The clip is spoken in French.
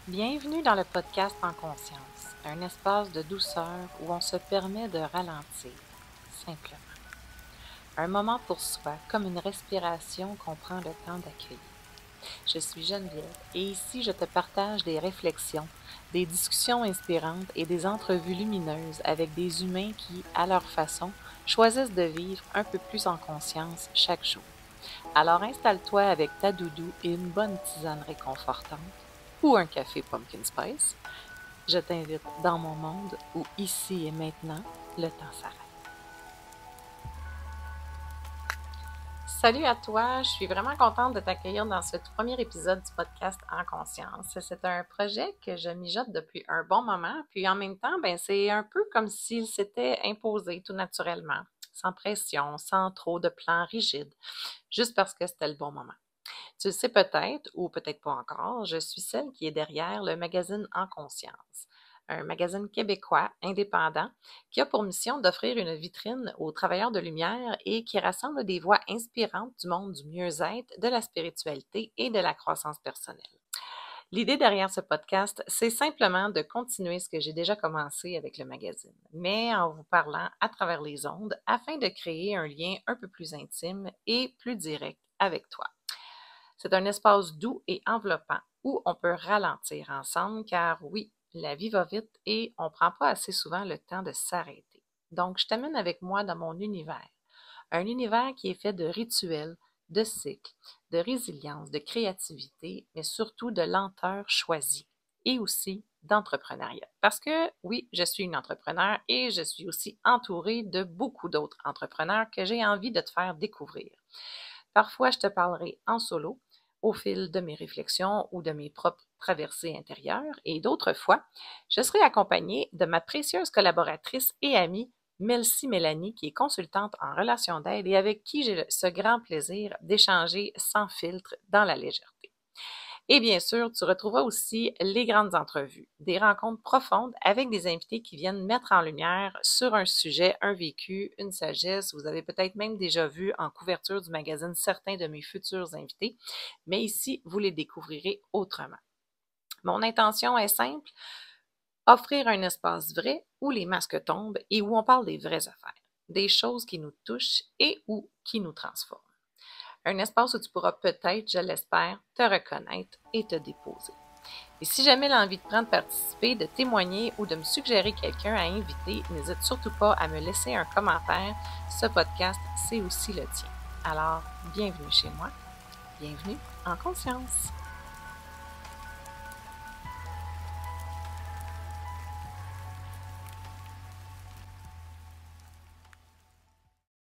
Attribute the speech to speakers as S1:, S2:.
S1: Bienvenue dans le podcast En conscience, un espace de douceur où on se permet de ralentir, simplement. Un moment pour soi, comme une respiration qu'on prend le temps d'accueillir. Je suis Geneviève et ici je te partage des réflexions, des discussions inspirantes et des entrevues lumineuses avec des humains qui, à leur façon, choisissent de vivre un peu plus en conscience chaque jour. Alors installe-toi avec ta doudou et une bonne tisane réconfortante ou un café pumpkin spice. Je t'invite dans mon monde où ici et maintenant, le temps s'arrête. Salut à toi, je suis vraiment contente de t'accueillir dans ce tout premier épisode du podcast En conscience. C'est un projet que je mijote depuis un bon moment, puis en même temps, c'est un peu comme s'il s'était imposé tout naturellement, sans pression, sans trop de plans rigides, juste parce que c'était le bon moment. Tu le sais peut-être, ou peut-être pas encore, je suis celle qui est derrière le magazine En conscience, un magazine québécois indépendant qui a pour mission d'offrir une vitrine aux travailleurs de lumière et qui rassemble des voix inspirantes du monde du mieux-être, de la spiritualité et de la croissance personnelle. L'idée derrière ce podcast, c'est simplement de continuer ce que j'ai déjà commencé avec le magazine, mais en vous parlant à travers les ondes afin de créer un lien un peu plus intime et plus direct avec toi. C'est un espace doux et enveloppant où on peut ralentir ensemble car oui, la vie va vite et on ne prend pas assez souvent le temps de s'arrêter. Donc, je t'amène avec moi dans mon univers. Un univers qui est fait de rituels, de cycles, de résilience, de créativité, mais surtout de lenteur choisie et aussi d'entrepreneuriat. Parce que oui, je suis une entrepreneur et je suis aussi entourée de beaucoup d'autres entrepreneurs que j'ai envie de te faire découvrir. Parfois, je te parlerai en solo, au fil de mes réflexions ou de mes propres traversées intérieures, et d'autres fois, je serai accompagnée de ma précieuse collaboratrice et amie, Melcy Mélanie, qui est consultante en relations d'aide et avec qui j'ai ce grand plaisir d'échanger sans filtre dans la légèreté. Et bien sûr, tu retrouveras aussi les grandes entrevues, des rencontres profondes avec des invités qui viennent mettre en lumière sur un sujet, un vécu, une sagesse. Vous avez peut-être même déjà vu en couverture du magazine certains de mes futurs invités, mais ici, vous les découvrirez autrement. Mon intention est simple, offrir un espace vrai où les masques tombent et où on parle des vraies affaires, des choses qui nous touchent et ou qui nous transforment. Un espace où tu pourras peut-être, je l'espère, te reconnaître et te déposer. Et si jamais l'envie de prendre participer, de témoigner ou de me suggérer quelqu'un à inviter, n'hésite surtout pas à me laisser un commentaire. Ce podcast, c'est aussi le tien. Alors, bienvenue chez moi. Bienvenue en conscience.